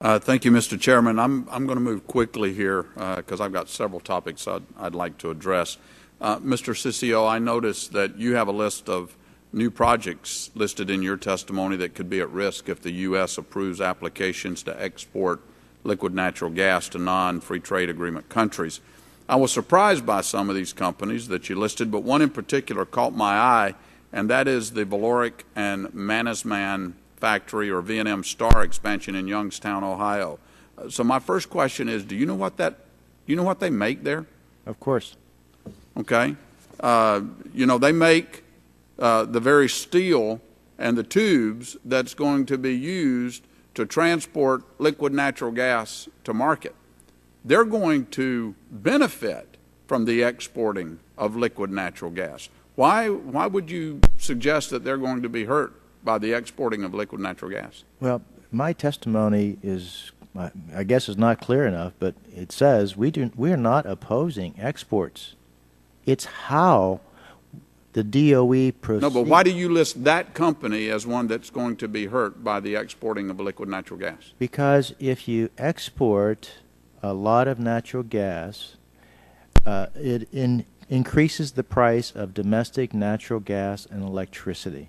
Thank you, Mr. Chairman. I'm going to move quickly here because I've got several topics I'd like to address. Mr. Cicio, I noticed that you have a list of new projects listed in your testimony that could be at risk if the U.S. approves applications to export liquid natural gas to non-free trade agreement countries. I was surprised by some of these companies that you listed, but one in particular caught my eye, and that is the Valoric and Mannesmann factory or V&M Star expansion in Youngstown, Ohio. So my first question is, do you know what they make there? Of course. Okay. They make the very steel and the tubes that's going to be used to transport liquid natural gas to market. They're going to benefit from the exporting of liquid natural gas. Why would you suggest that they're going to be hurt by the exporting of liquid natural gas? Well, my testimony is, I guess, is not clear enough, but it says we are not opposing exports. It's how the DOE proceeds. No, but why do you list that company as one that's going to be hurt by the exporting of liquid natural gas? Because if you export a lot of natural gas, it increases the price of domestic natural gas and electricity.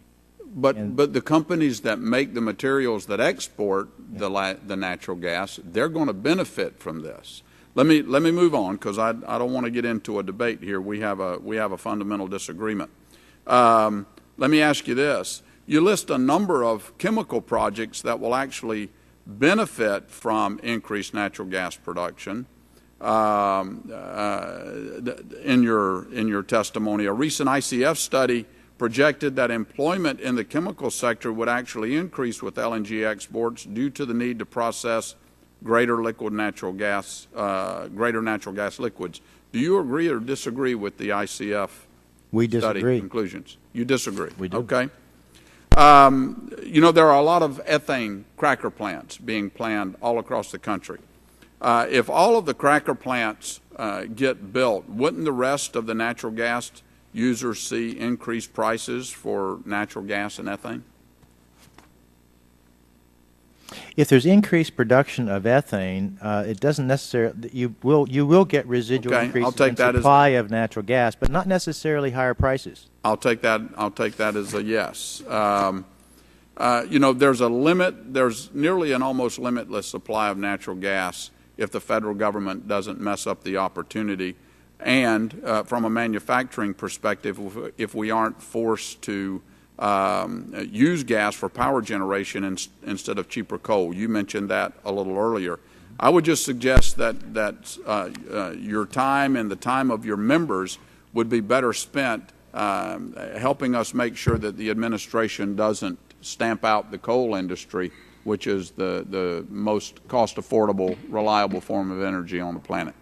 But the companies that make the materials that export the natural gas, they're going to benefit from this. Let me move on because I don't want to get into a debate here. We have a fundamental disagreement. Let me ask you this: you list a number of chemical projects that will actually benefit from increased natural gas production. In your testimony, a recent ICF study projected that employment in the chemical sector would actually increase with LNG exports due to the need to process greater natural gas liquids. Do you agree or disagree with the ICF study conclusions? You disagree? We do. Okay. There are a lot of ethane cracker plants being planned all across the country. If all of the cracker plants get built, wouldn't the rest of the natural gas users see increased prices for natural gas and ethane? If there's increased production of ethane, it doesn't necessarily. You will get residual increases in supply of natural gas, but not necessarily higher prices. I'll take that as a yes. There's a limit. There's nearly an almost limitless supply of natural gas if the federal government doesn't mess up the opportunity. And from a manufacturing perspective, if we aren't forced to use gas for power generation instead of cheaper coal. You mentioned that a little earlier. I would just suggest that your time and the time of your members would be better spent helping us make sure that the administration doesn't stamp out the coal industry, which is the most cost-affordable, reliable form of energy on the planet.